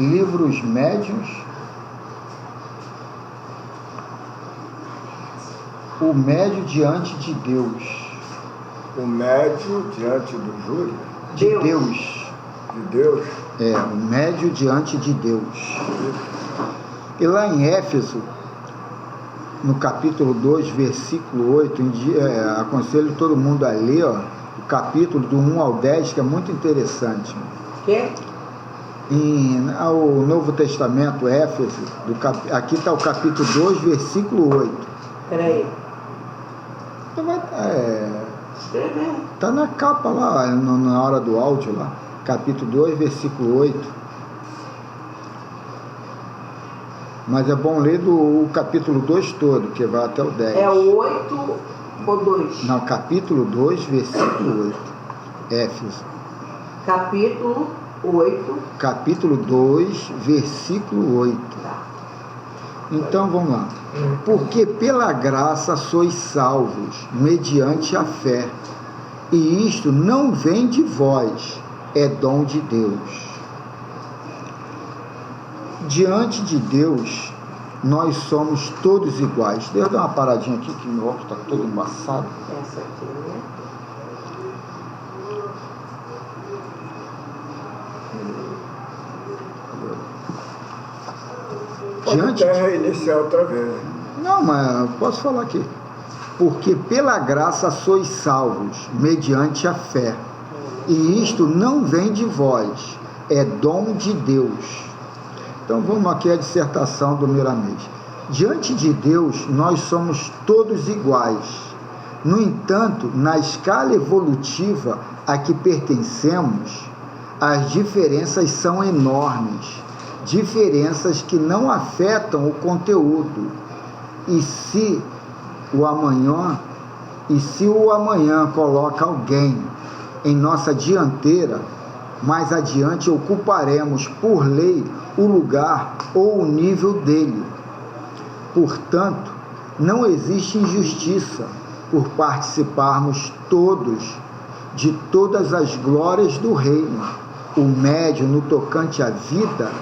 livros médiuns, o médio diante de Deus. O médio diante do júri? De Deus. De Deus? É, o médio diante de Deus. E lá em Éfeso, no capítulo 2, versículo 8, aconselho todo mundo a ler, ó, o capítulo do 1 ao 10, que é muito interessante. Que? O Novo Testamento, Éfeso, aqui está o capítulo 2, versículo 8. Peraí. Está na capa lá, na hora do áudio lá. Capítulo 2, versículo 8. Mas é bom ler o capítulo 2 todo, que vai até o 10. É o 8 ou 2? Não, capítulo 2, versículo 8. Éfeso. Capítulo 8. Capítulo 2, versículo 8. Tá. Então vamos lá. Porque pela graça sois salvos, mediante a fé. E isto não vem de vós, é dom de Deus. Diante de Deus, nós somos todos iguais. Deixa eu dar uma paradinha aqui, que meu óculos está todo embaçado. Essa aqui, né? Pode até reiniciar outra vez. Não, mas posso falar aqui. Porque pela graça sois salvos, mediante a fé. E isto não vem de vós, é dom de Deus. Então vamos aqui à dissertação do Miramês. Diante de Deus, nós somos todos iguais. No entanto, na escala evolutiva a que pertencemos, as diferenças são enormes. Diferenças que não afetam o conteúdo. E se o amanhã coloca alguém em nossa dianteira, mais adiante ocuparemos por lei o lugar ou o nível dele. Portanto, não existe injustiça por participarmos todos de todas as glórias do reino. O médio, no tocante à vida,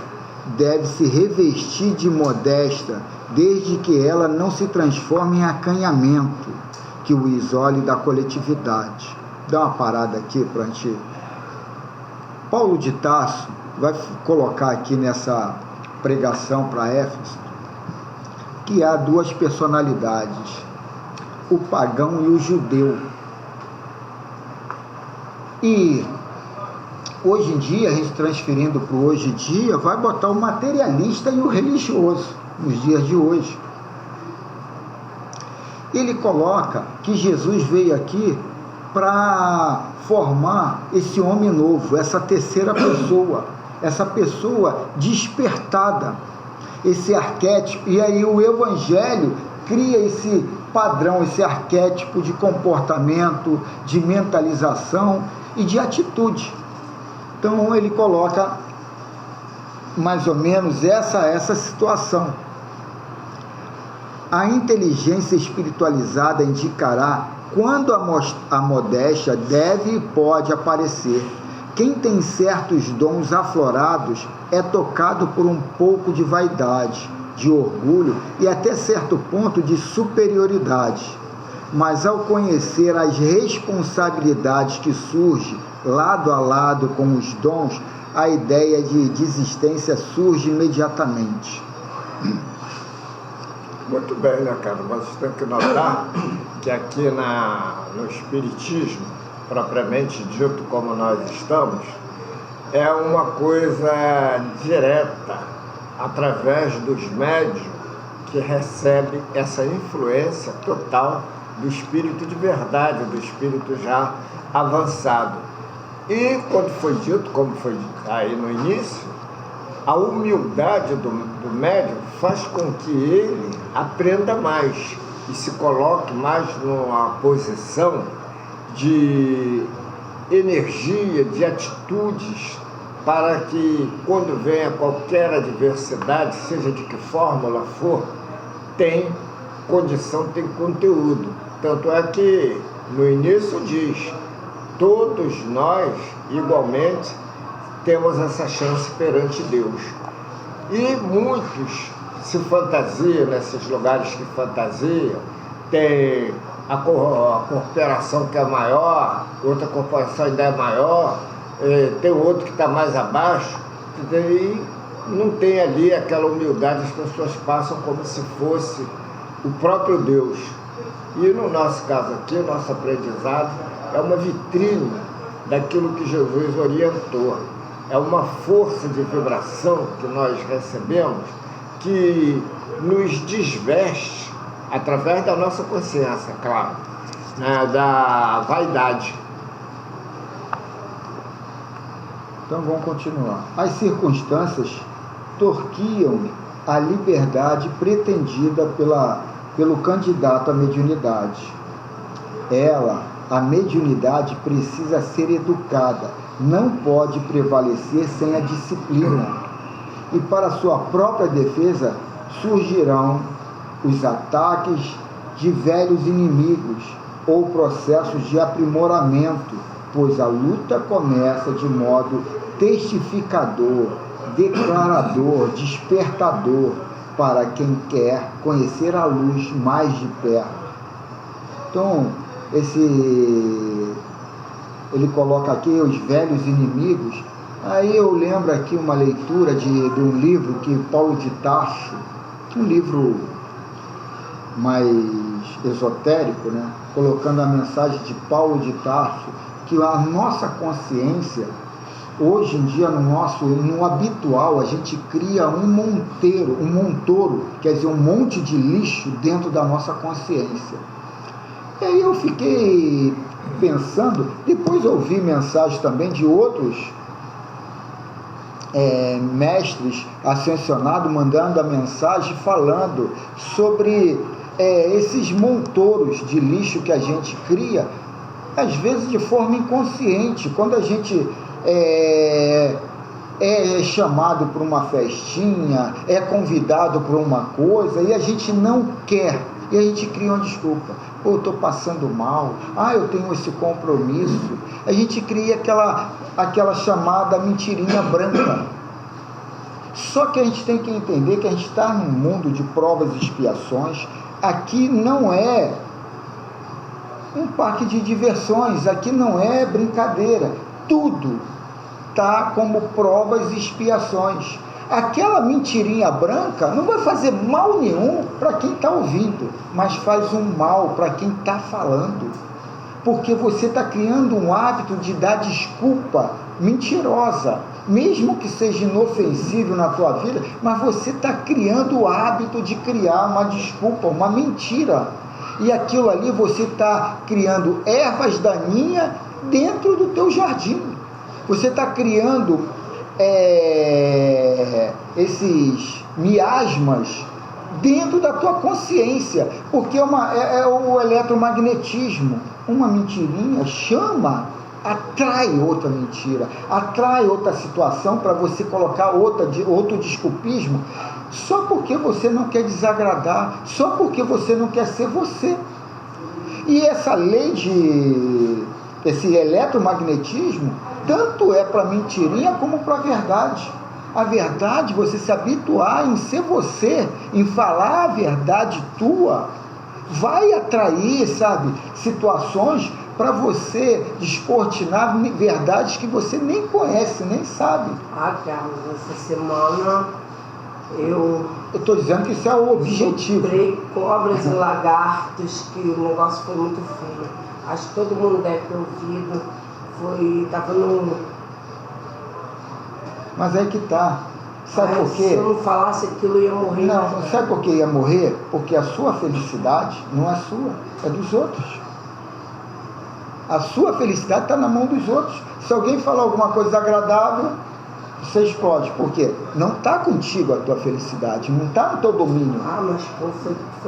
deve se revestir de modéstia, desde que ela não se transforme em acanhamento, que o isole da coletividade. Dá uma parada aqui para a gente. Paulo de Tarso vai colocar aqui nessa pregação para Éfeso que há duas personalidades, o pagão e o judeu. E hoje em dia, a gente transferindo para o hoje em dia, vai botar o materialista e o religioso, nos dias de hoje. Ele coloca que Jesus veio aqui para formar esse homem novo, essa terceira pessoa, essa pessoa despertada, esse arquétipo. E aí o Evangelho cria esse padrão, esse arquétipo de comportamento, de mentalização e de atitude. Então ele coloca mais ou menos essa situação. A inteligência espiritualizada indicará quando a modéstia deve e pode aparecer. Quem tem certos dons aflorados é tocado por um pouco de vaidade, de orgulho e até certo ponto de superioridade. Mas ao conhecer as responsabilidades que surgem lado a lado com os dons, a ideia de desistência surge imediatamente. Muito bem, né, cara? Mas tem que notar que aqui no Espiritismo, propriamente dito como nós estamos, é uma coisa direta, através dos médiuns, que recebe essa influência total do espírito de verdade, do espírito já avançado. E quando foi dito, como foi dito aí no início, a humildade do médium faz com que ele aprenda mais e se coloque mais numa posição de energia, de atitudes, para que quando venha qualquer adversidade, seja de que fórmula for, tem condição, tem conteúdo. Tanto é que no início diz, todos nós igualmente temos essa chance perante Deus. E muitos se fantasiam nesses lugares que fantasiam. Tem a corporação que é maior, outra corporação ainda é maior, tem outro que está mais abaixo, e não tem ali aquela humildade, as pessoas passam como se fosse o próprio Deus. E no nosso caso aqui, o nosso aprendizado é uma vitrine daquilo que Jesus orientou. É uma força de vibração que nós recebemos que nos desveste através da nossa consciência, claro, né, da vaidade. Então vamos continuar. As circunstâncias torquiam a liberdade pretendida pelo candidato à mediunidade. A mediunidade, precisa ser educada, não pode prevalecer sem a disciplina. E para sua própria defesa surgirão os ataques de velhos inimigos ou processos de aprimoramento, pois a luta começa de modo testificador, declarador, despertador para quem quer conhecer a luz mais de perto. Então, ele coloca aqui os velhos inimigos. Aí eu lembro aqui uma leitura de um livro que Paulo de Tarso, um livro mais esotérico, né? Colocando a mensagem de Paulo de Tarso, que a nossa consciência, hoje em dia no habitual, a gente cria um montouro, quer dizer, um monte de lixo dentro da nossa consciência. E aí eu fiquei pensando, depois ouvi mensagens também de outros mestres ascensionados mandando a mensagem falando sobre esses montouros de lixo que a gente cria, às vezes de forma inconsciente, quando a gente é chamado para uma festinha, é convidado para uma coisa e a gente não quer, e a gente cria uma desculpa. Pô, eu estou passando mal, eu tenho esse compromisso. A gente cria aquela chamada mentirinha branca. Só que a gente tem que entender que a gente está num mundo de provas e expiações. Aqui não é um parque de diversões, aqui não é brincadeira. Tudo está como provas e expiações. Aquela mentirinha branca não vai fazer mal nenhum para quem está ouvindo, mas faz um mal para quem está falando, porque você está criando um hábito de dar desculpa mentirosa, mesmo que seja inofensivo na tua vida, mas você está criando o hábito de criar uma desculpa, uma mentira, e aquilo ali você está criando ervas daninhas dentro do teu jardim. Você está criando esses miasmas dentro da tua consciência, porque é o eletromagnetismo. Uma mentirinha atrai outra mentira, atrai outra situação para você colocar outro desculpismo, só porque você não quer desagradar, só porque você não quer ser você. E essa lei esse eletromagnetismo, tanto é para mentirinha como para a verdade. A verdade, você se habituar em ser você, em falar a verdade tua, vai atrair, situações para você descortinar verdades que você nem conhece, nem sabe. Carlos, essa semana eu estou dizendo que isso é o objetivo. Comprei cobras e lagartos, que o negócio foi muito feio. Acho que todo mundo deve ter ouvido. Estava no... Mas aí que tá. Sabe por quê? Se eu não falasse aquilo, eu ia morrer. Não, sabe por que ia morrer? Porque a sua felicidade não é sua, é dos outros. A sua felicidade está na mão dos outros. Se alguém falar alguma coisa agradável, você explode. Por quê? Não está contigo a tua felicidade, não está no teu domínio. Mas foi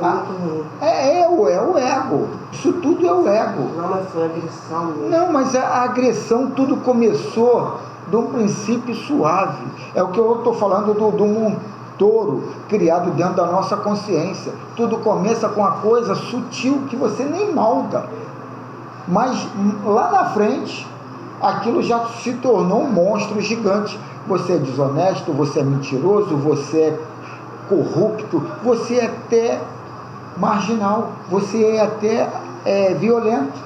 muito ruim. É o ego. Isso tudo é o ego. Não, mas foi agressão mesmo. Não, mas a agressão, tudo começou de um princípio suave. É o que eu estou falando do montouro criado dentro da nossa consciência. Tudo começa com uma coisa sutil que você nem molda. Mas lá na frente aquilo já se tornou um monstro gigante. Você é desonesto, você é mentiroso, você é corrupto, você é até marginal, você é até violento.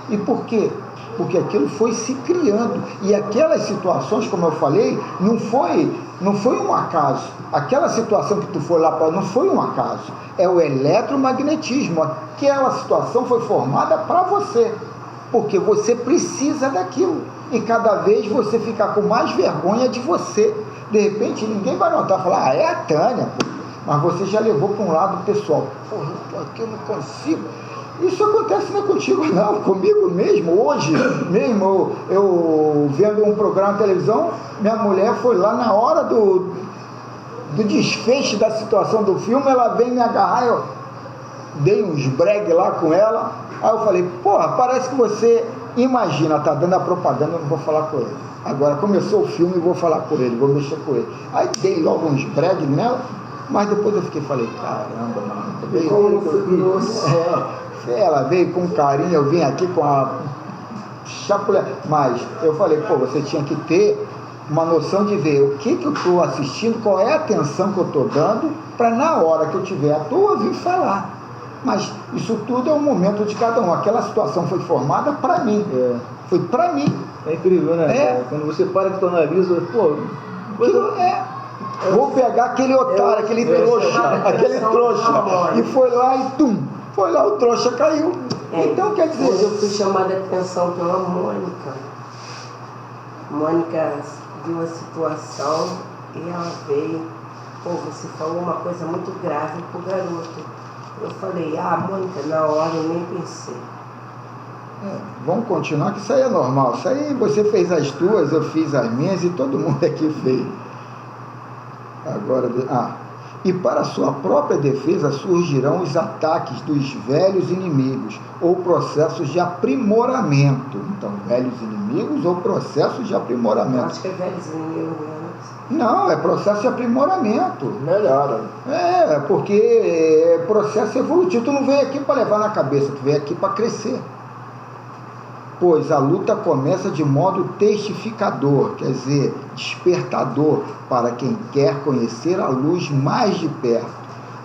E por quê? Porque aquilo foi se criando. E aquelas situações, como eu falei, não foi um acaso. Aquela situação que tu foi lá para não foi um acaso. É o eletromagnetismo. Aquela situação foi formada para você. Porque você precisa daquilo. E cada vez você fica com mais vergonha de você. De repente ninguém vai notar, falar, é a Tânia, pô. Mas você já levou para um lado pessoal. Porra, aqui eu não consigo. Isso acontece não é contigo não, comigo mesmo. Hoje mesmo eu vendo um programa de televisão, minha mulher foi lá na hora do desfecho da situação do filme, ela veio me agarrar, eu dei uns bregue lá com ela, aí eu falei, porra, parece que você imagina, tá dando a propaganda, eu não vou falar com ele. Agora começou o filme, eu vou falar por ele, vou mexer com ele. Aí dei logo uns bregue nela, mas depois eu falei, caramba, mano. Como foi grosso. Ela veio com carinho, eu vim aqui com a chapulé. Mas eu falei, pô, você tinha que ter uma noção de ver o que eu estou assistindo, qual é a atenção que eu estou dando, para na hora que eu tiver à toa vir falar. Mas isso tudo é um momento de cada um. Aquela situação foi formada para mim. Foi para mim. É incrível, né? Quando você para que tu analisa, pô, vou pegar aquele otário, aquele trouxa, e foi lá e foi lá, o trouxa caiu. Então, quer dizer... Hoje eu fui chamada a atenção pela Mônica. Mônica viu a situação e ela veio, pô, você falou uma coisa muito grave pro garoto. Eu falei, Mônica, na hora eu nem pensei. Vamos continuar, que isso aí é normal. Isso aí você fez as tuas, eu fiz as minhas e todo mundo aqui fez. Agora, e para sua própria defesa surgirão os ataques dos velhos inimigos ou processos de aprimoramento. Então, velhos inimigos ou processos de aprimoramento. Acho que é velhos inimigos mesmo. Não, é processo de aprimoramento. Melhora. Porque é processo evolutivo. Tu não veio aqui para levar na cabeça, tu veio aqui para crescer. Pois a luta começa de modo testificador, quer dizer, despertador, para quem quer conhecer a luz mais de perto.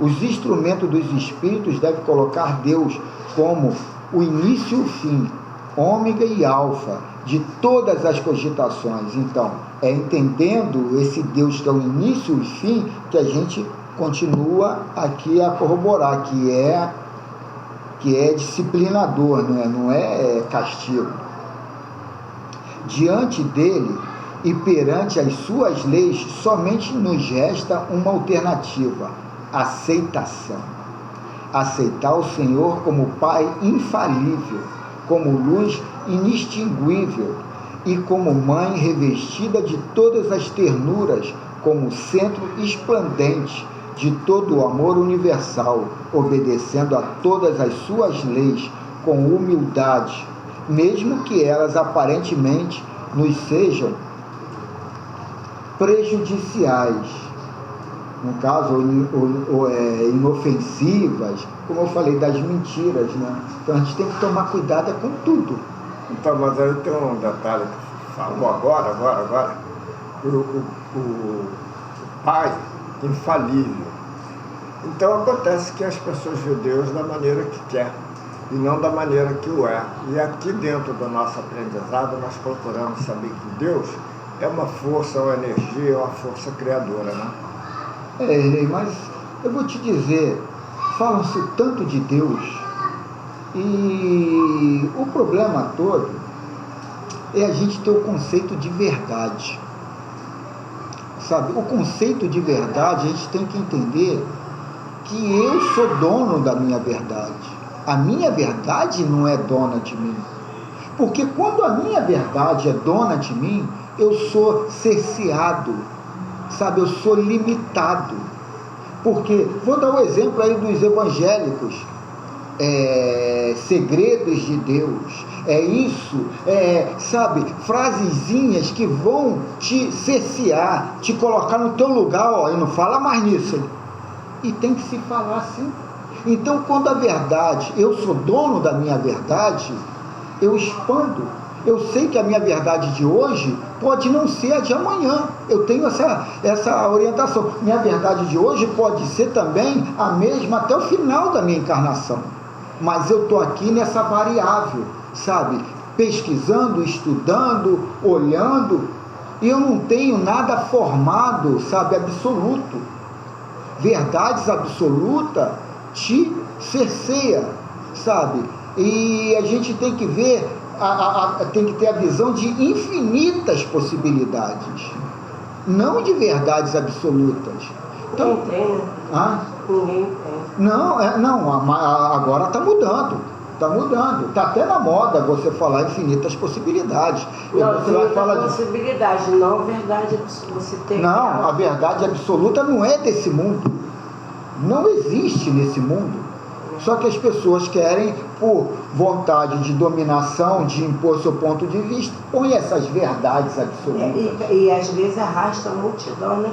Os instrumentos dos espíritos devem colocar Deus como o início e o fim, ômega e alfa, de todas as cogitações. Então, é entendendo esse Deus que é o início e o fim, que a gente continua aqui a corroborar, que é disciplinador, não é castigo. Diante dele e perante as suas leis, somente nos resta uma alternativa: aceitação. Aceitar o Senhor como Pai infalível, como luz inextinguível e como Mãe revestida de todas as ternuras, como centro esplendente de todo o amor universal, obedecendo a todas as suas leis com humildade, mesmo que elas aparentemente nos sejam prejudiciais, no caso, inofensivas, como eu falei, das mentiras, né? Então a gente tem que tomar cuidado com tudo. Então, mas aí tem um detalhe que falou agora, o Pai infalível. Então acontece que as pessoas veem Deus da maneira que quer e não da maneira que o é. E aqui dentro do nosso aprendizado nós procuramos saber que Deus é uma força, uma energia, uma força criadora, né? Mas eu vou te dizer, falam-se tanto de Deus e o problema todo é a gente ter o conceito de verdade. Sabe, o conceito de verdade, a gente tem que entender que eu sou dono da minha verdade. A minha verdade não é dona de mim. Porque quando a minha verdade é dona de mim, eu sou cerceado, sabe, eu sou limitado. Porque, vou dar um exemplo aí dos evangélicos, segredos de Deus, sabe, frasezinhas que vão te cercear, te colocar no teu lugar, e não fala mais nisso, e tem que se falar assim. Então, quando a verdade, eu sou dono da minha verdade, eu expando, Eu sei que a minha verdade de hoje pode não ser a de amanhã. Eu tenho essa orientação. Minha verdade de hoje pode ser também a mesma até o final da minha encarnação. Mas eu estou aqui nessa variável, sabe? Pesquisando, estudando, olhando, e eu não tenho nada formado, sabe? Absoluto. Verdades absolutas te cerceia, sabe? E a gente tem que ver, tem que ter a visão de infinitas possibilidades, não de verdades absolutas. Então, Ninguém tem, né? Ninguém tem. Não, agora está mudando. Está mudando. Está até na moda você falar infinitas possibilidades. Não, você vai falar possibilidade, não verdade absoluta. Você tem não, a verdade absoluta não é desse mundo. Não existe nesse mundo. Só que as pessoas querem, por vontade de dominação, de impor seu ponto de vista, põe essas verdades absolutas. E às vezes arrasta a multidão, né?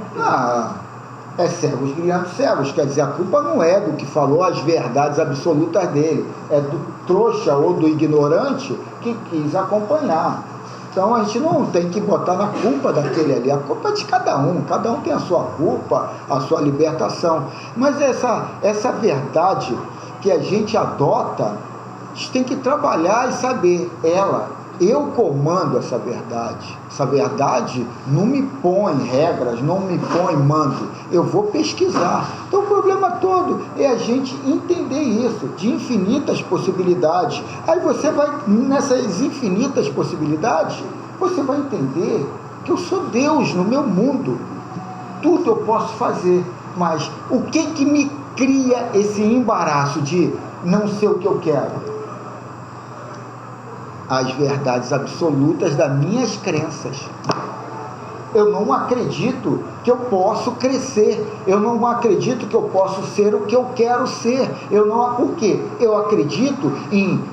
É cegos criando cegos, quer dizer, a culpa não é do que falou as verdades absolutas dele, é do trouxa ou do ignorante que quis acompanhar. Então a gente não tem que botar na culpa daquele ali, a culpa é de cada um tem a sua culpa, a sua libertação. Mas essa verdade que a gente adota, a gente tem que trabalhar e saber, eu comando essa verdade. Essa verdade não me põe regras, não me põe mando. Eu vou pesquisar. Então o problema todo é a gente entender isso, de infinitas possibilidades. Aí você vai, nessas infinitas possibilidades, você vai entender que eu sou Deus no meu mundo. Tudo eu posso fazer. Mas o que me cria esse embaraço de não ser o que eu quero? As verdades absolutas das minhas crenças. Eu não acredito que eu posso crescer. Eu não acredito que eu posso ser o que eu quero ser. Por quê? Eu acredito em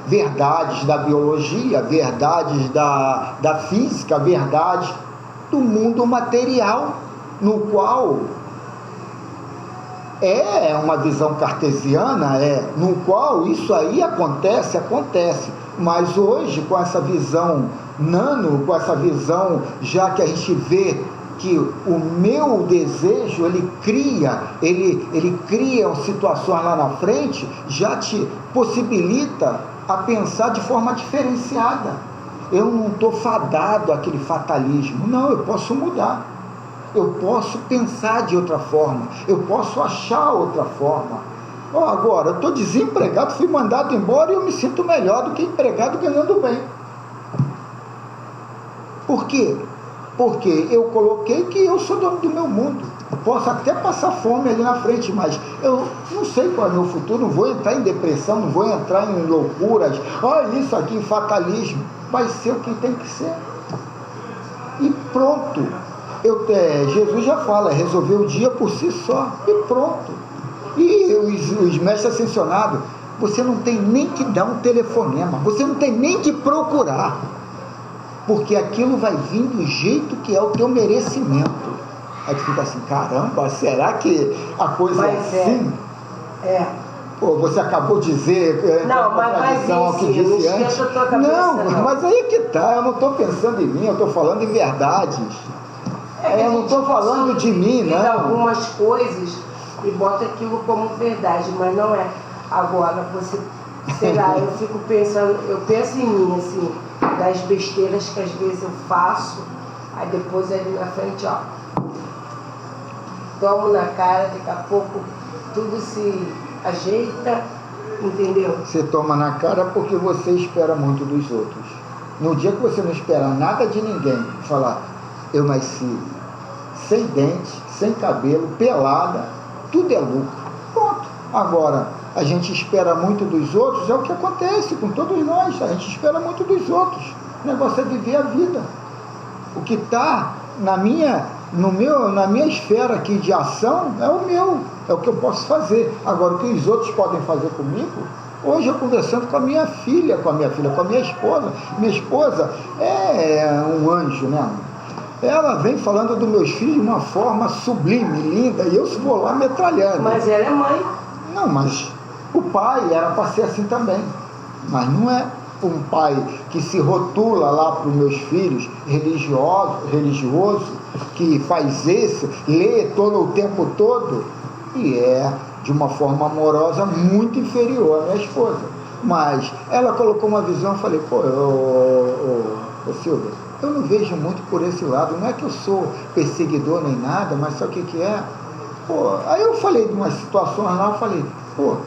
verdades da biologia, verdades da física, verdades do mundo material, no qual é uma visão cartesiana, no qual isso aí acontece, mas hoje com essa visão nano, com essa visão, já que a gente vê que o meu desejo, ele cria situações lá na frente, já te possibilita a pensar de forma diferenciada. Eu não estou fadado àquele fatalismo, não, eu posso mudar. Eu posso pensar de outra forma, eu posso achar outra forma. Agora, eu estou desempregado, fui mandado embora e eu me sinto melhor do que empregado ganhando bem. Por quê? Porque eu coloquei que eu sou dono do meu mundo. Posso até passar fome ali na frente, mas eu não sei qual é o meu futuro, não vou entrar em depressão, não vou entrar em loucuras. Olha isso aqui, fatalismo. Vai ser o que tem que ser. E pronto. Jesus já fala, resolver o dia por si só. E pronto. E os mestres ascensionados, você não tem nem que dar um telefonema, você não tem nem que procurar, porque aquilo vai vir do jeito que é o teu merecimento. Aí tu fica assim, caramba, será que a coisa é assim? Pô, você acabou de dizer, não, mas ao que disse antes. Não, mas aí que tá, eu não estou pensando em mim, eu estou falando em verdades. Eu não estou falando de mim, não. Algumas coisas e bota aquilo como verdade, mas não é. Agora, você, sei lá, eu fico pensando, eu penso em mim, assim, das besteiras que às vezes eu faço, aí depois ali na frente, tomo na cara, daqui a pouco tudo se ajeita, entendeu? Você toma na cara porque você espera muito dos outros. No dia que você não espera nada de ninguém, falar, eu nasci sem dente, sem cabelo, pelada, tudo é lucro. Pronto. Agora, a gente espera muito dos outros, é o que acontece com todos nós. A gente espera muito dos outros. O negócio é viver a vida. O que está na minha esfera aqui de ação é o meu, é o que eu posso fazer. Agora, o que os outros podem fazer comigo? Hoje eu conversando com a minha filha, com a minha esposa. Minha esposa é um anjo, né? Ela vem falando dos meus filhos de uma forma sublime, linda, e eu vou lá metralhando. Mas ela é mãe. Não, mas o pai era para ser assim também. Mas não é um pai que se rotula lá para os meus filhos, religioso, que faz isso, lê todo o tempo todo, e é de uma forma amorosa muito inferior à minha esposa. Mas ela colocou uma visão, eu falei, pô, Silvia, eu não vejo muito por esse lado, não é que eu sou perseguidor nem nada, mas sabe o que é? Pô, aí eu falei de umas situações lá, eu falei, pô,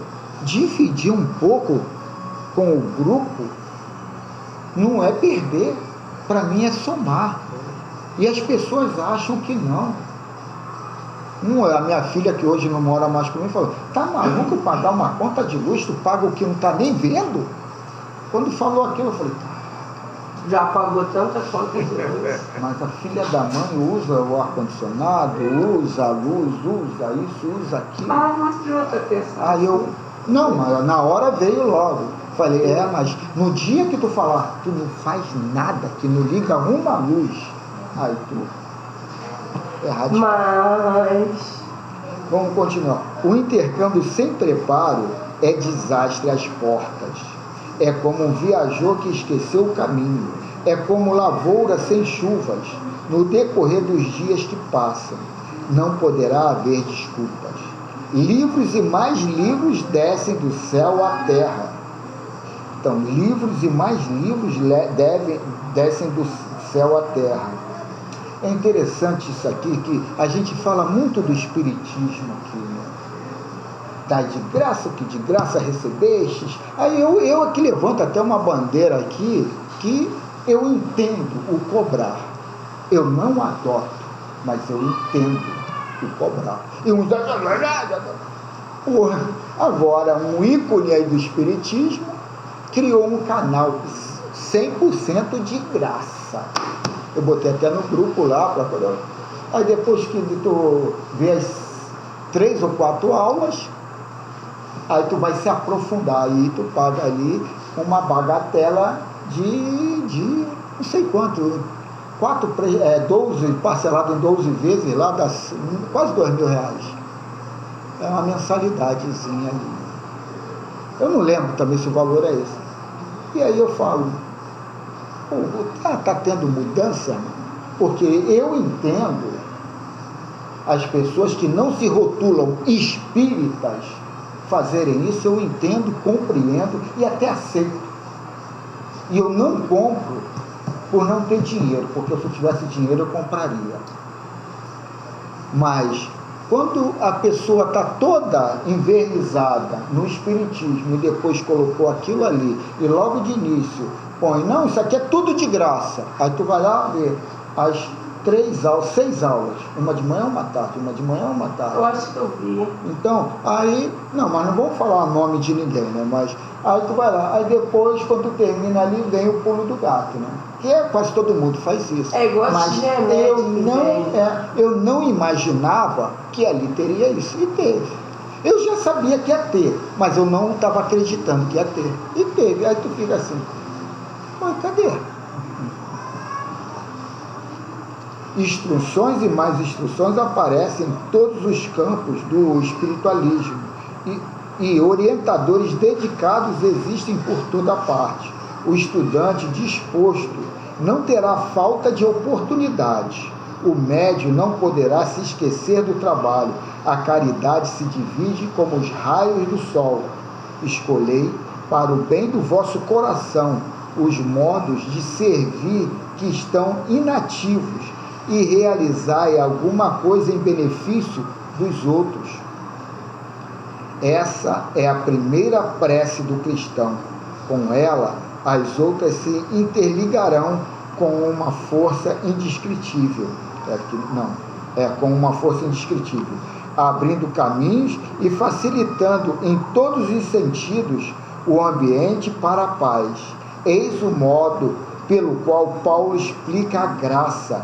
dividir um pouco com o grupo não é perder, para mim é somar. E as pessoas acham que não. A minha filha, que hoje não mora mais comigo, falou, tá maluco pagar uma conta de luz, tu paga o que não tá nem vendo? Quando falou aquilo, eu falei, já pagou tanta conta de luz. mas a filha da mãe usa o ar-condicionado, usa a luz, usa isso, usa aquilo. Ah, não adianta ter. Aí eu, não, mas na hora veio logo. Falei, mas no dia que tu falar, tu não faz nada, que não liga uma luz, aí tu é radical. Mas Vamos continuar. O intercâmbio sem preparo é desastre às portas. É como um viajor que esqueceu o caminho. É como lavoura sem chuvas. No decorrer dos dias que passam, não poderá haver desculpas. Livros e mais livros descem do céu à terra. Então, livros e mais livros descem do céu à terra. É interessante isso aqui, que a gente fala muito do espiritismo aqui, né? Dai de graça, que de graça recebestes. Aí eu aqui levanto até uma bandeira aqui, que eu entendo o cobrar. Eu não adoto, mas eu entendo o cobrar. E uns... Agora, um ícone aí do espiritismo criou um canal 100% de graça. Eu botei até no grupo lá, aí depois que tu vê as 3 ou 4 aulas, aí tu vai se aprofundar, aí tu paga ali uma bagatela de não sei quanto, 12, parcelado em 12 vezes, lá dá quase R$2.000. É uma mensalidadezinha ali. Eu não lembro também se o valor é esse. E aí eu falo, está tendo mudança? Porque eu entendo as pessoas que não se rotulam espíritas fazerem isso, eu entendo, compreendo e até aceito. E eu não compro por não ter dinheiro, porque se eu tivesse dinheiro eu compraria. Mas quando a pessoa está toda envernizada no espiritismo e depois colocou aquilo ali e logo de início põe, não, isso aqui é tudo de graça, aí tu vai lá ver as 6 aulas, uma de manhã, uma tarde, uma de manhã, uma tarde. eu acho que eu vi. Então, aí, não, mas não vamos falar o nome de ninguém, né? Mas aí tu vai lá, aí depois, quando tu termina ali, vem o pulo do gato, né? Que quase todo mundo faz isso. É igual mas eu não imaginava que ali teria isso, e teve. Eu já sabia que ia ter, mas eu não estava acreditando que ia ter, e teve. Aí tu fica assim, mas cadê? Instruções e mais instruções aparecem em todos os campos do espiritualismo e orientadores dedicados existem por toda parte. O estudante disposto não terá falta de oportunidades. O médium não poderá se esquecer do trabalho. A caridade se divide como os raios do sol. Escolhei para o bem do vosso coração os modos de servir que estão inativos e realizai alguma coisa em benefício dos outros. Essa é a primeira prece do cristão. Com ela, as outras se interligarão com uma força indescritível. Com uma força indescritível, abrindo caminhos e facilitando em todos os sentidos o ambiente para a paz. Eis o modo pelo qual Paulo explica a graça,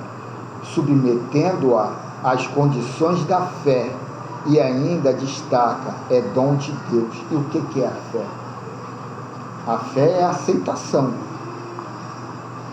submetendo-a às condições da fé, e ainda destaca, é dom de Deus. E o que é a fé? A fé é a aceitação.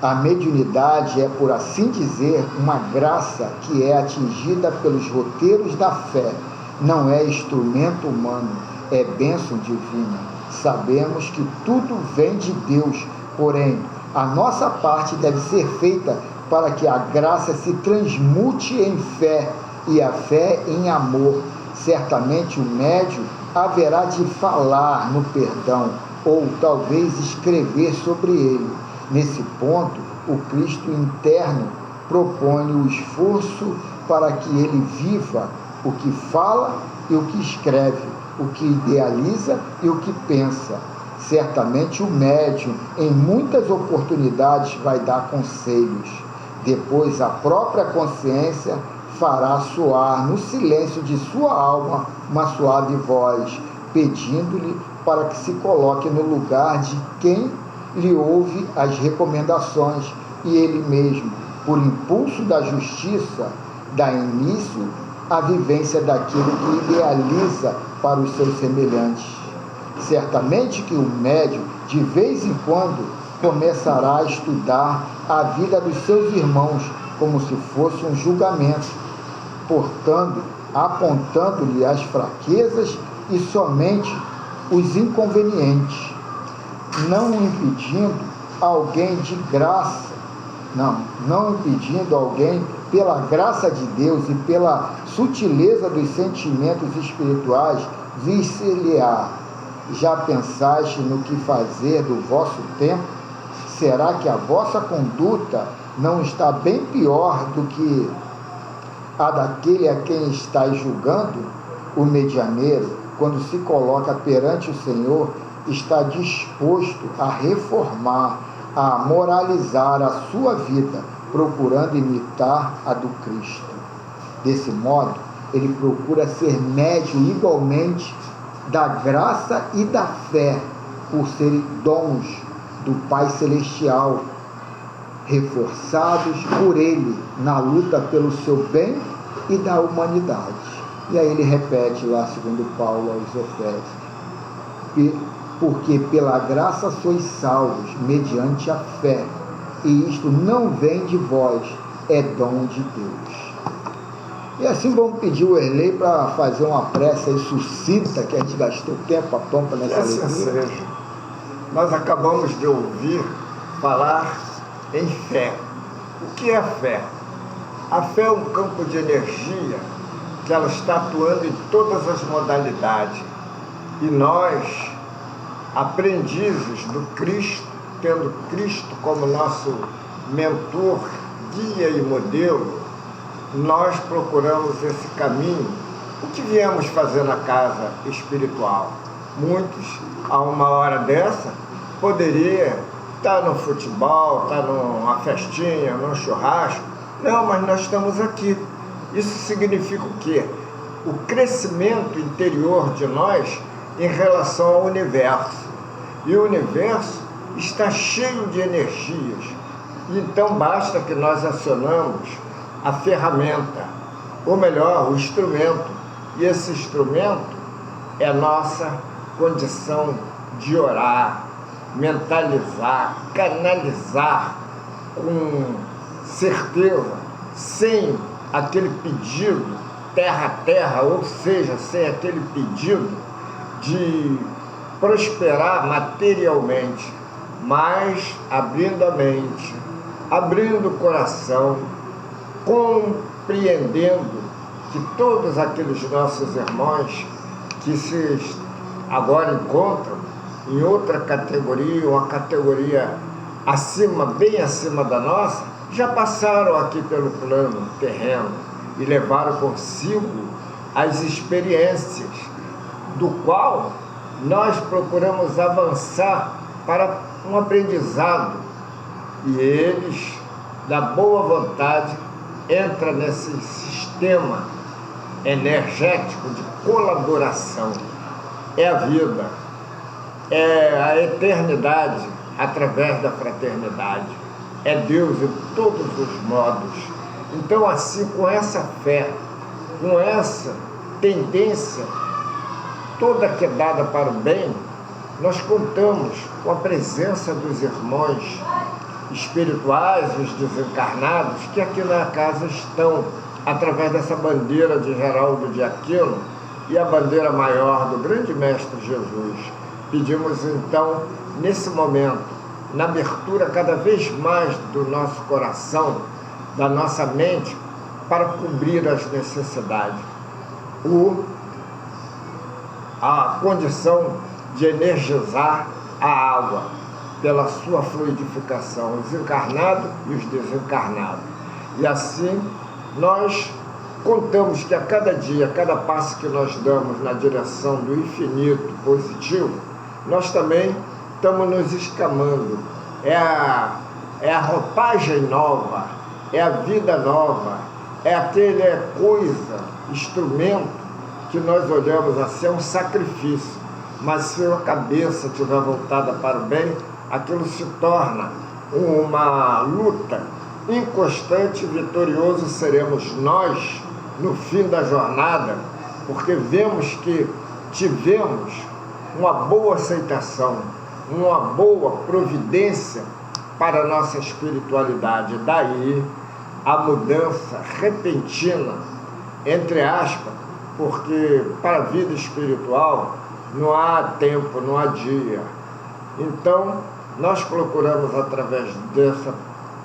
A mediunidade é, por assim dizer, uma graça que é atingida pelos roteiros da fé. Não é instrumento humano, é bênção divina. Sabemos que tudo vem de Deus, porém, A nossa parte deve ser feita para que a graça se transmute em fé e a fé em amor. Certamente o médium haverá de falar no perdão ou talvez escrever sobre ele. Nesse ponto, o Cristo interno propõe o esforço para que ele viva o que fala e o que escreve, o que idealiza e o que pensa. Certamente o médium, em muitas oportunidades, vai dar conselhos. Depois, a própria consciência fará soar no silêncio de sua alma uma suave voz, pedindo-lhe para que se coloque no lugar de quem lhe ouve as recomendações e ele mesmo, por impulso da justiça, dá início à vivência daquilo que idealiza para os seus semelhantes. Certamente que o médium, de vez em quando, começará a estudar a vida dos seus irmãos como se fosse um julgamento, portanto, apontando-lhe as fraquezas e somente os inconvenientes, não impedindo alguém pela graça de Deus e pela sutileza dos sentimentos espirituais, dir-se-lhe-á: já pensaste no que fazer do vosso tempo? Será que a vossa conduta não está bem pior do que a daquele a quem estáis julgando? O medianeiro, quando se coloca perante o Senhor, está disposto a reformar, a moralizar a sua vida, procurando imitar a do Cristo. Desse modo, ele procura ser médium igualmente da graça e da fé, por serem dons do Pai Celestial, reforçados por ele na luta pelo seu bem e da humanidade. E aí ele repete lá, segundo Paulo aos Efésios: porque pela graça sois salvos, mediante a fé, e isto não vem de vós, é dom de Deus. E assim vamos pedir o Erlei para fazer uma prece aí sucinta, que a gente gastou tempo a pampa nessa leitura. Seja. Nós acabamos de ouvir falar em fé. O que é fé? A fé é um campo de energia que ela está atuando em todas as modalidades. E nós, aprendizes do Cristo, tendo Cristo como nosso mentor, guia e modelo, nós procuramos esse caminho. O que viemos fazer na casa espiritual? Muitos, a uma hora dessa, poderia estar no futebol, estar numa festinha, num churrasco. Não, mas nós estamos aqui. Isso significa o quê? O crescimento interior de nós em relação ao universo. E o universo está cheio de energias. Então basta que nós acionamos a ferramenta, ou melhor, o instrumento. E esse instrumento é a nossa condição de orar, mentalizar, canalizar com certeza, sem aquele pedido terra a terra, ou seja, sem aquele pedido de prosperar materialmente, mas abrindo a mente, abrindo o coração, compreendendo que todos aqueles nossos irmãos que se agora encontram em outra categoria, uma categoria acima, bem acima da nossa, já passaram aqui pelo plano terreno e levaram consigo as experiências, do qual nós procuramos avançar para um aprendizado, e eles, da boa vontade, entram nesse sistema energético de colaboração. É a vida, é a eternidade através da fraternidade, é Deus em todos os modos. Então, assim, com essa fé, com essa tendência toda que é dada para o bem, nós contamos com a presença dos irmãos espirituais, os desencarnados, que aqui na casa estão, através dessa bandeira de Geraldo de Aquino e a bandeira maior do grande Mestre Jesus. Pedimos então, nesse momento, na abertura cada vez mais do nosso coração, da nossa mente, para cobrir as necessidades. A condição de energizar a água pela sua fluidificação, os encarnados e os desencarnados. E assim, nós contamos que a cada dia, a cada passo que nós damos na direção do infinito positivo, nós também estamos nos escamando. É a roupagem nova, é a vida nova, é aquele coisa, instrumento que nós olhamos assim, é um sacrifício. Mas se a cabeça estiver voltada para o bem, aquilo se torna uma luta inconstante e vitorioso seremos nós no fim da jornada, porque vemos que tivemos uma boa aceitação, uma boa providência para a nossa espiritualidade. Daí a mudança repentina, entre aspas, porque para a vida espiritual não há tempo, não há dia. Então, nós procuramos, através dessa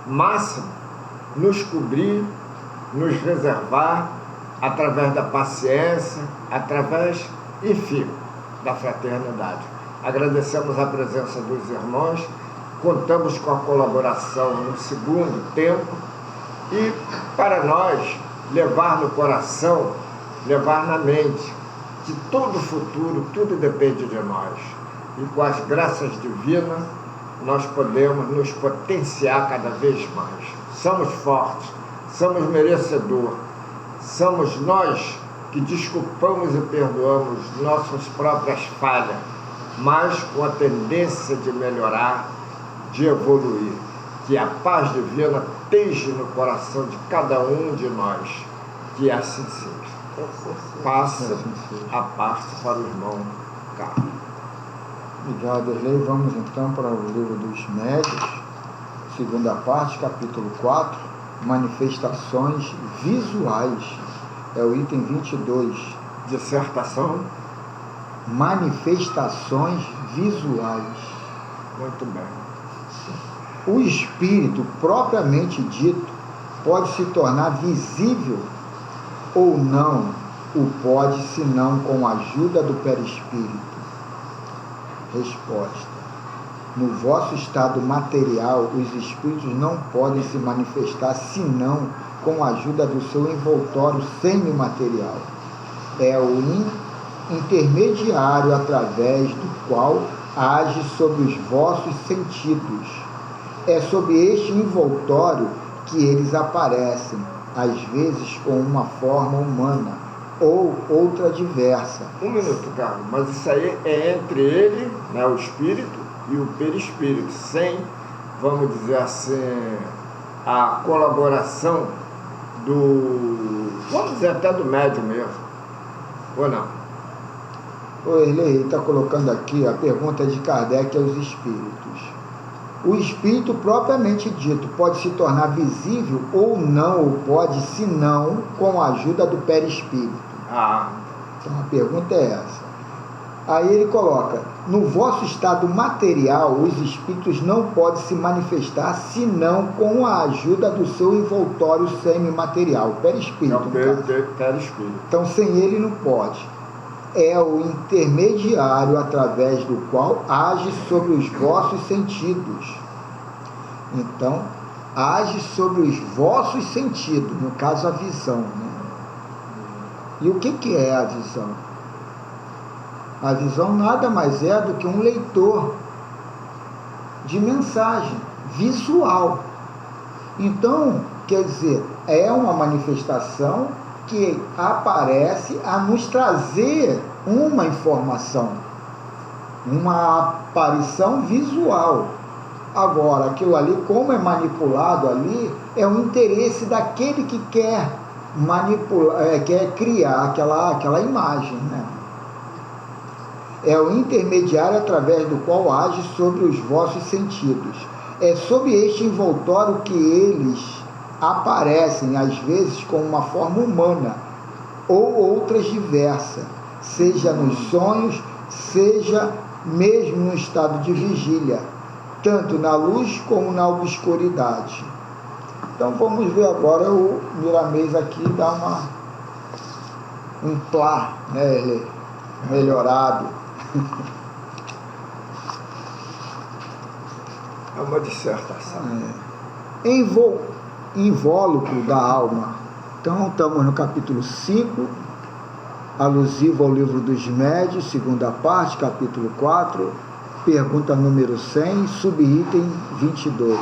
máxima, nos cobrir, nos reservar, através da paciência, através, enfim, da fraternidade. Agradecemos a presença dos irmãos, contamos com a colaboração no segundo tempo e, para nós, levar no coração, levar na mente, que todo o futuro, tudo depende de nós. E com as graças divinas, nós podemos nos potenciar cada vez mais. Somos fortes, somos merecedores, somos nós que desculpamos e perdoamos nossas próprias falhas, mas com a tendência de melhorar, de evoluir. Que a paz divina esteja no coração de cada um de nós, que assim seja. Passa a parte para o irmão Carlos. Obrigado, Erlei. Vamos então para o livro dos Médios, segunda parte, capítulo 4, manifestações visuais. É o item 22. Dissertação. Manifestações visuais. Muito bem. O espírito, propriamente dito, pode se tornar visível ou não o pode, senão com a ajuda do perispírito? Resposta: no vosso estado material, os espíritos não podem se manifestar senão com a ajuda do seu envoltório semimaterial. É o intermediário através do qual age sobre os vossos sentidos. É sob este envoltório que eles aparecem, às vezes com uma forma humana ou outra diversa. Um minuto, Carlos, mas isso aí é entre ele, né, o espírito, e o perispírito, sem, vamos dizer assim, a colaboração vamos dizer até do médium mesmo, ou não? O Erlei está colocando aqui a pergunta de Kardec aos espíritos. O espírito propriamente dito pode se tornar visível ou não o pode, se não com a ajuda do perispírito? Então a pergunta é essa. Aí ele coloca: no vosso estado material, os espíritos não podem se manifestar senão com a ajuda do seu envoltório semimaterial, o perispírito. Perispírito. Então sem ele não pode. É o intermediário através do qual age sobre os vossos sentidos. Então, age sobre os vossos sentidos, no caso a visão, né? E o que é a visão? A visão nada mais é do que um leitor de mensagem visual. Então, quer dizer, é uma manifestação que aparece a nos trazer uma informação, uma aparição visual. Agora, aquilo ali, como é manipulado ali, é o interesse daquele que quer manipular, quer criar aquela imagem, né? É o intermediário através do qual age sobre os vossos sentidos. É sob este envoltório que eles aparecem, às vezes, com uma forma humana ou outras diversas, seja nos sonhos, seja mesmo no estado de vigília. tanto na luz como na obscuridade. Então vamos ver agora o Miramês aqui dar um plá, né, ele melhorado. É uma dissertação. Invólucro da alma. Então estamos no capítulo 5, alusivo ao livro dos Médios, segunda parte, capítulo 4, pergunta número 100, subitem 22.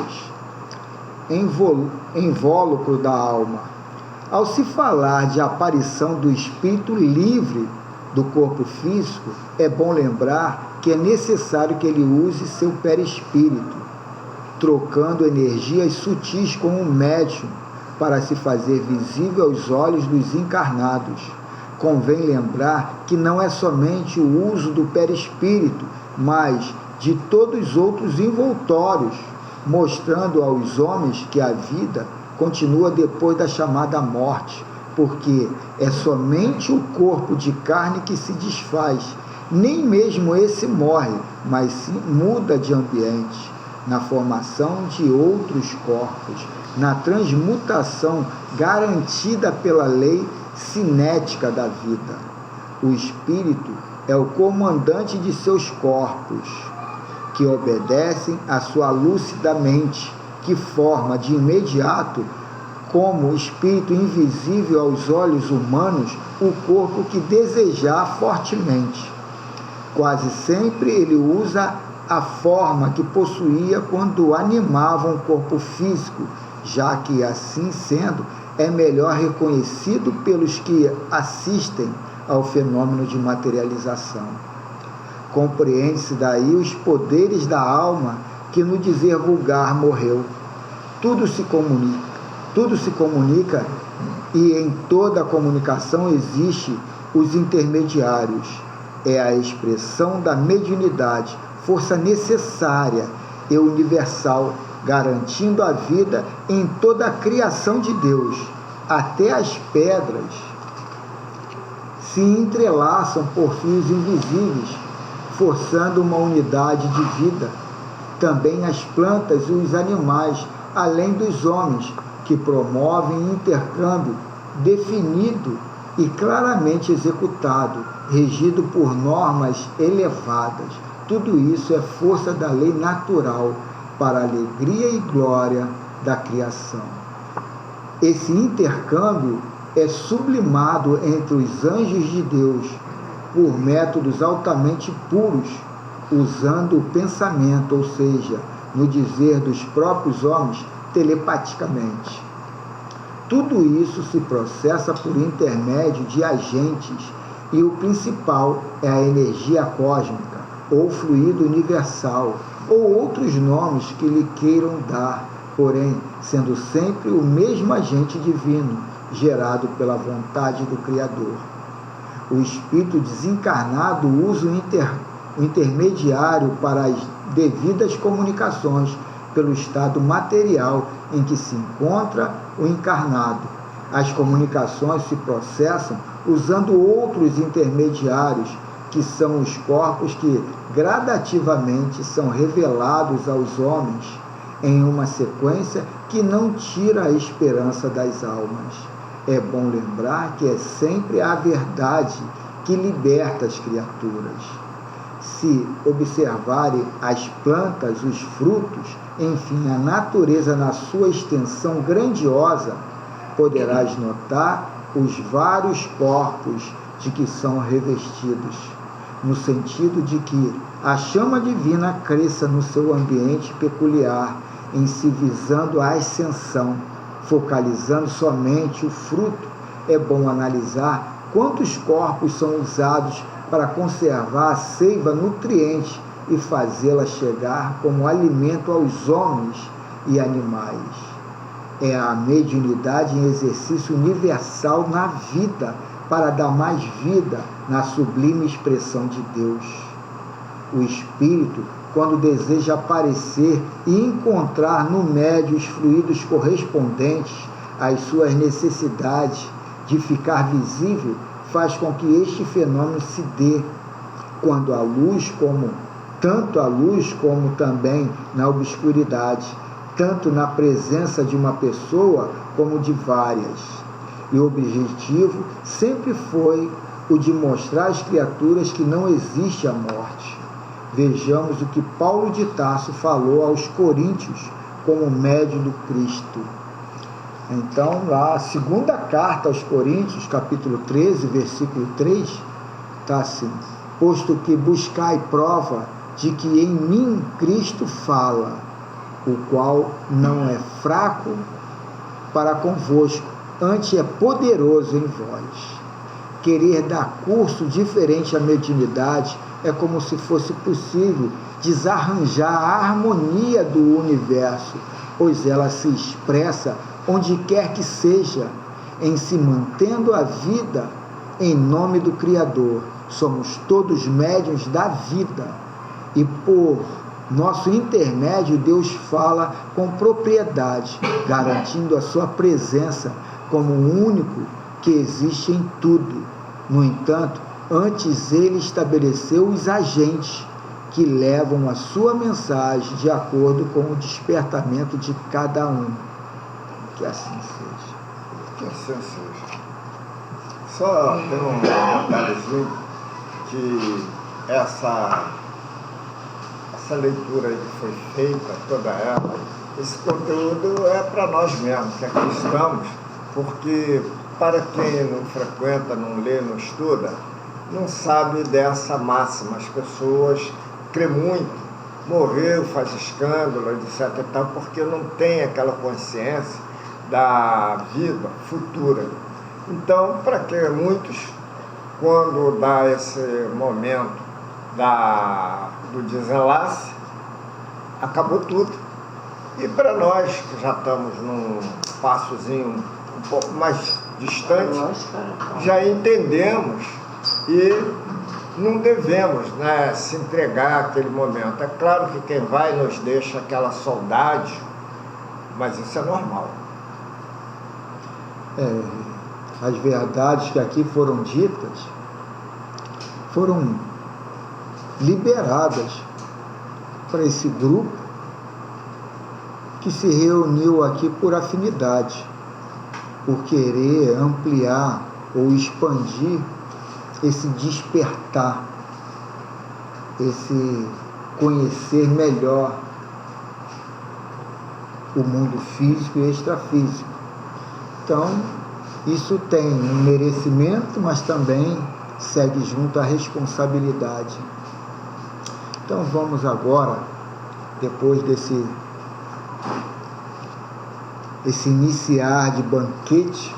Invólucro da alma. Ao se falar de aparição do espírito livre do corpo físico, é bom lembrar que é necessário que ele use seu perispírito, trocando energias sutis com um médium para se fazer visível aos olhos dos encarnados. Convém lembrar que não é somente o uso do perispírito, mas de todos os outros envoltórios, mostrando aos homens que a vida continua depois da chamada morte, porque é somente o corpo de carne que se desfaz. Nem mesmo esse morre, mas sim muda de ambiente, na formação de outros corpos, na transmutação garantida pela lei cinética da vida. O espírito é o comandante de seus corpos, que obedecem à sua lúcida mente, que forma de imediato, como espírito invisível aos olhos humanos, o corpo que desejar fortemente. Quase sempre ele usa a forma que possuía quando animava um corpo físico, já que, assim sendo, é melhor reconhecido pelos que assistem ao fenômeno de materialização. Compreende-se daí os poderes da alma que, no dizer vulgar, morreu. Tudo se comunica e em toda a comunicação existe os intermediários. É a expressão da mediunidade, força necessária e universal, garantindo a vida em toda a criação de Deus. Até as pedras se entrelaçam por fios invisíveis, forçando uma unidade de vida. Também as plantas e os animais, além dos homens, que promovem intercâmbio definido e claramente executado, regido por normas elevadas. Tudo isso é força da lei natural para a alegria e glória da criação. Esse intercâmbio é sublimado entre os anjos de Deus por métodos altamente puros, usando o pensamento, ou seja, no dizer dos próprios homens, telepaticamente. Tudo isso se processa por intermédio de agentes e o principal é a energia cósmica, ou fluido universal, ou outros nomes que lhe queiram dar, porém, sendo sempre o mesmo agente divino, gerado pela vontade do Criador. O espírito desencarnado usa o intermediário para as devidas comunicações pelo estado material em que se encontra o encarnado. As comunicações se processam usando outros intermediários, que são os corpos que gradativamente são revelados aos homens em uma sequência que não tira a esperança das almas. É bom lembrar que é sempre a verdade que liberta as criaturas. Se observarem as plantas, os frutos, enfim, a natureza na sua extensão grandiosa, poderás notar os vários corpos de que são revestidos, no sentido de que a chama divina cresça no seu ambiente peculiar, em se visando a ascensão, focalizando somente o fruto. É bom analisar quantos corpos são usados para conservar a seiva nutriente e fazê-la chegar como alimento aos homens e animais. É a mediunidade em exercício universal na vida, para dar mais vida na sublime expressão de Deus. O espírito, quando deseja aparecer e encontrar no médio os fluidos correspondentes às suas necessidades de ficar visível, faz com que este fenômeno se dê, quando a luz, como tanto à luz como também na obscuridade, tanto na presença de uma pessoa como de várias. E o objetivo sempre foi o de mostrar às criaturas que não existe a morte. Vejamos o que Paulo de Tarso falou aos Coríntios como médio do Cristo. Então, lá, a segunda carta aos Coríntios, capítulo 13, versículo 3, está assim: posto que buscai prova de que em mim Cristo fala, o qual não é fraco para convosco, antes é poderoso em vós. Querer dar curso diferente à mediunidade é como se fosse possível desarranjar a harmonia do universo, pois ela se expressa onde quer que seja, em se mantendo a vida em nome do Criador. Somos todos médiuns da vida e por nosso intermédio Deus fala com propriedade, garantindo a sua presença como o único que existe em tudo. No entanto, antes ele estabeleceu os agentes que levam a sua mensagem de acordo com o despertamento de cada um. Que assim seja. Que assim seja. Só tem um detalhezinho que essa leitura aí que foi feita, toda ela, esse conteúdo é para nós mesmos, que aqui estamos, porque para quem não frequenta, não lê, não estuda, não sabe dessa máxima. As pessoas crêem muito, morreu, faz escândalo, etc. e tal, porque não tem aquela consciência da vida futura. Então, para que muitos, quando dá esse momento do desenlace, acabou tudo. E para nós, que já estamos num passozinho um pouco mais distante, já entendemos e não devemos, né, se entregar àquele momento. É claro que quem vai nos deixa aquela saudade, mas isso é normal. As verdades que aqui foram ditas foram liberadas para esse grupo que se reuniu aqui por afinidade, por querer ampliar ou expandir esse despertar, esse conhecer melhor o mundo físico e extrafísico. Então, isso tem um merecimento, mas também segue junto a responsabilidade. Então vamos agora, depois desse iniciar de banquete,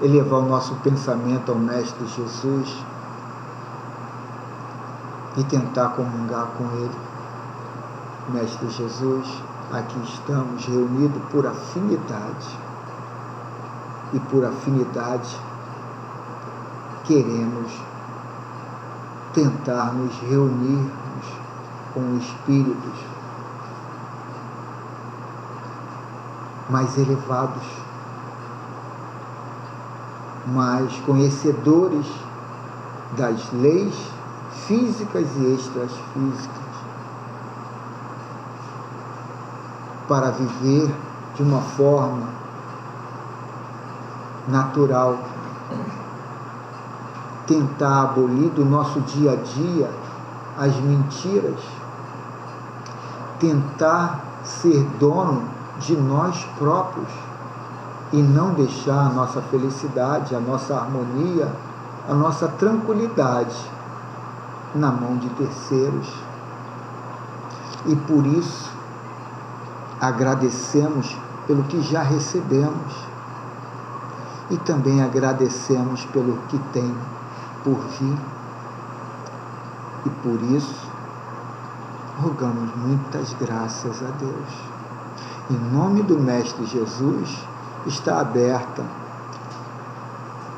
elevar o nosso pensamento ao Mestre Jesus e tentar comungar com Ele. Mestre Jesus, aqui estamos reunidos por afinidade, e por afinidade queremos tentar nos reunirmos com espíritos mais elevados, mais conhecedores das leis físicas e extrafísicas, para viver de uma forma natural, tentar abolir do nosso dia a dia as mentiras, tentar ser dono de nós próprios e não deixar a nossa felicidade, a nossa harmonia, a nossa tranquilidade na mão de terceiros. E por isso agradecemos pelo que já recebemos e também agradecemos pelo que tem por vir. E por isso rogamos muitas graças a Deus. Em nome do Mestre Jesus, está aberta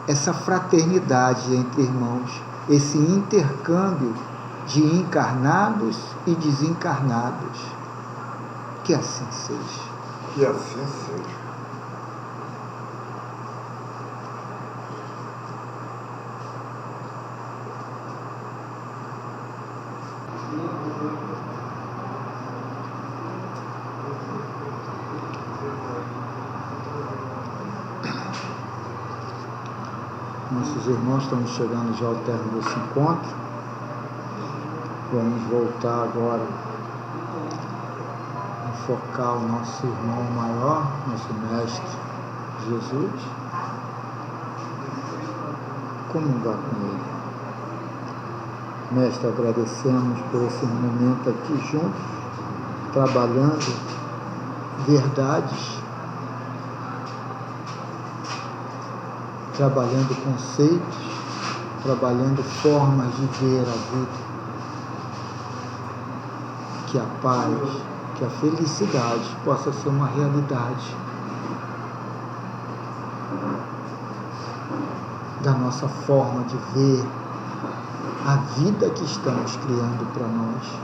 essa fraternidade entre irmãos, esse intercâmbio de encarnados e desencarnados. Que assim seja. Que assim seja. Nossos irmãos, estamos chegando já ao término desse encontro. Vamos voltar agora a focar o nosso irmão maior, nosso Mestre Jesus, comungar com Ele. Mestre, agradecemos por esse momento aqui juntos, trabalhando verdades, trabalhando conceitos, trabalhando formas de ver a vida. Que a paz, que a felicidade possa ser uma realidade da nossa forma de ver a vida que estamos criando para nós.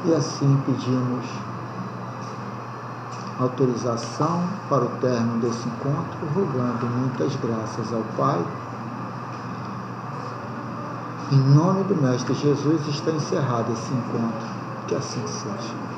E assim pedimos autorização para o término desse encontro, rogando muitas graças ao Pai. Em nome do Mestre Jesus está encerrado esse encontro. Que assim seja.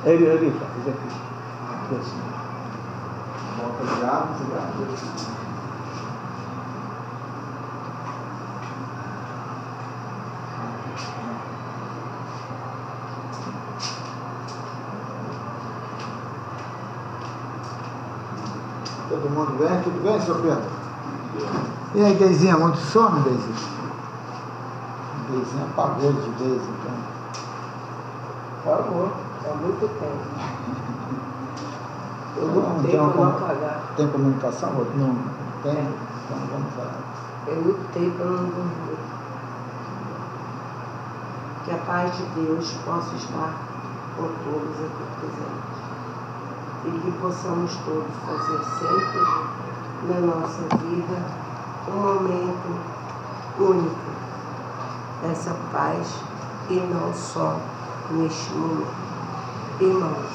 Ele, tá, fiz aqui assim. Volta já. Todo mundo bem? Tudo bem, seu Pedro? E aí, Deizinha, muito sono, Deizinha? Deizinha apagou de vez, então. Parou, há muito tempo. Eu Não, lutei para não apagar. Tem comunicação? Não tem? Então vamos lá. Eu lutei para não dormir. Que a paz de Deus possa estar com todos aqui presentes. E que possamos todos fazer sempre na nossa vida um momento único dessa paz e não só neste momento. Irmãos,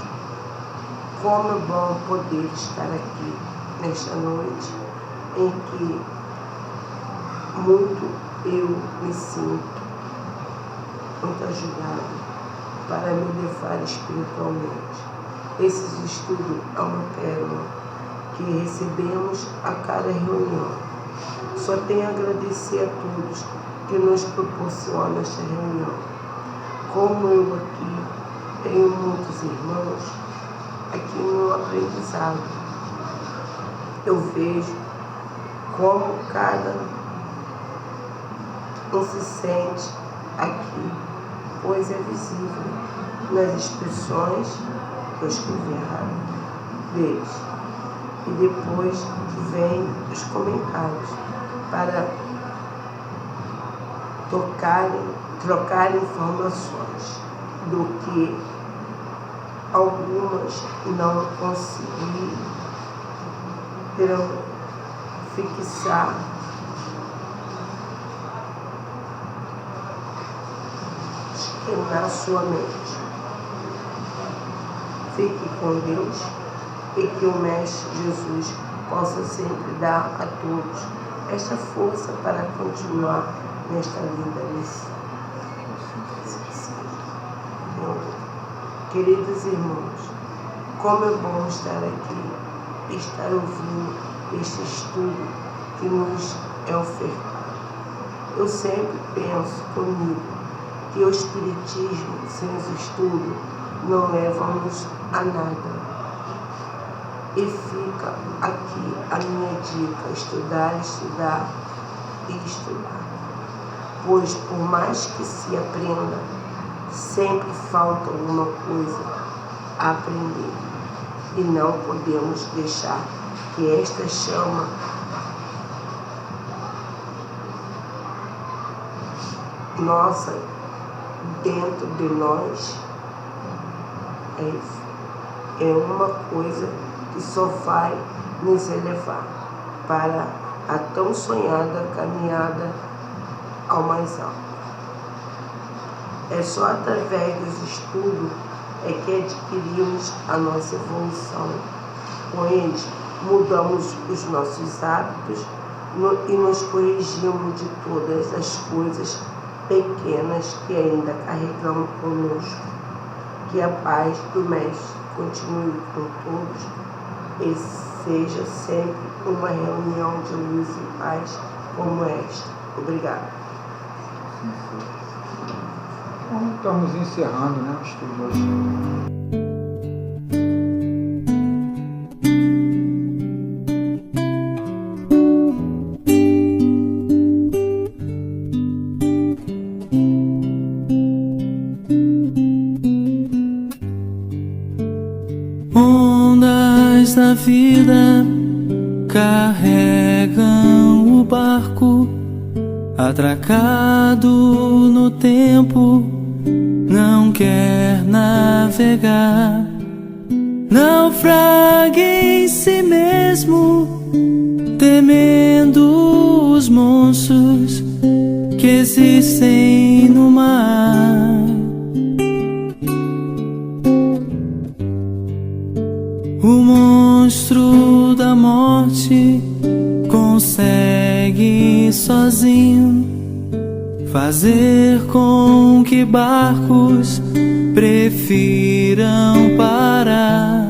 como é bom poder estar aqui nesta noite em que muito eu me sinto muito ajudado para me levar espiritualmente. Esses estudos é uma pérola que recebemos a cada reunião. Só tenho a agradecer a todos que nos proporcionam esta reunião. Como eu aqui tenho muitos irmãos, aqui no aprendizado, eu vejo como cada um se sente aqui, pois é visível nas expressões que eu escrevi deles. E depois vem os comentários para trocar informações do que algumas não conseguiram fixar na sua mente. Fique com Deus e que o Mestre Jesus possa sempre dar a todos esta força para continuar nesta linda missão. Queridos irmãos, como é bom estar aqui e estar ouvindo este estudo que nos é ofertado. Eu sempre penso comigo que o Espiritismo sem os estudos não leva-nos a nada. E fica aqui a minha dica: estudar, estudar e estudar. Pois por mais que se aprenda, sempre falta alguma coisa a aprender. E não podemos deixar que esta chama nossa dentro de nós. É isso. É uma coisa que só vai nos elevar para a tão sonhada caminhada ao mais alto. É só através dos estudos é que adquirimos a nossa evolução. Com eles, mudamos os nossos hábitos e nos corrigimos de todas as coisas pequenas que ainda carregamos conosco. Que a paz do Mestre continue com todos e seja sempre uma reunião de luz e paz como esta. Obrigada. Então, estamos encerrando, né, o estudo hoje. Ondas da vida carregam o barco, atracado no tempo, não quer navegar. Naufraga em si mesmo, temendo os monstros que existem no mar. O monstro da morte consegue sozinho fazer com que barcos prefiram parar.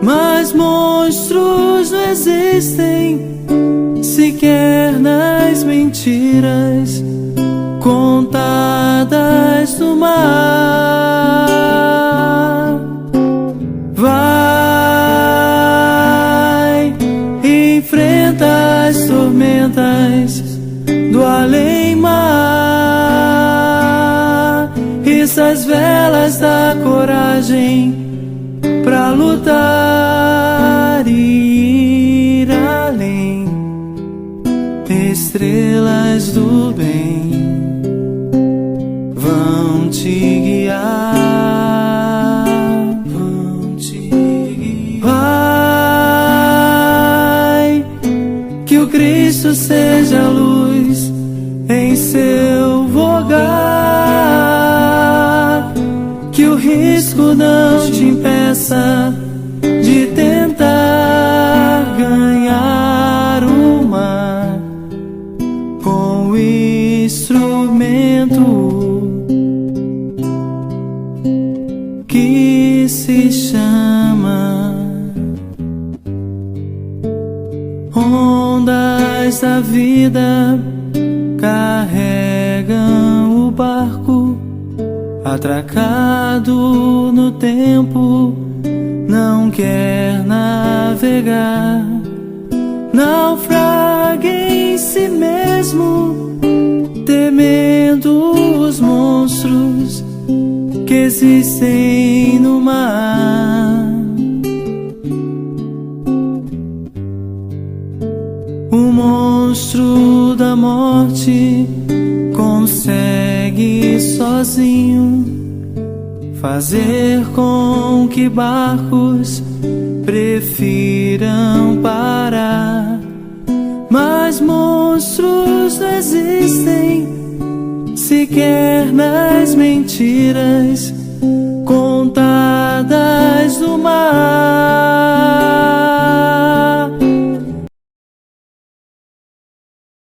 Mas monstros não existem sequer nas mentiras contadas no mar. Vai, enfrenta as tormentas do além-mar, issa as velas da coragem pra lutar e ir além. Estrelas do bem vão te guiar, vão te guiar. Vai, que o Cristo seja a luz em seu vogar, que o risco não te impeça de tentar ganhar o mar com o instrumento que se chama ondas da vida carregam o barco, atracado no tempo, não quer navegar. Naufraga em si mesmo, temendo os monstros que existem no mar. O monstro da morte consegue sozinho fazer com que barcos prefiram parar. Mas monstros não existem sequer nas mentiras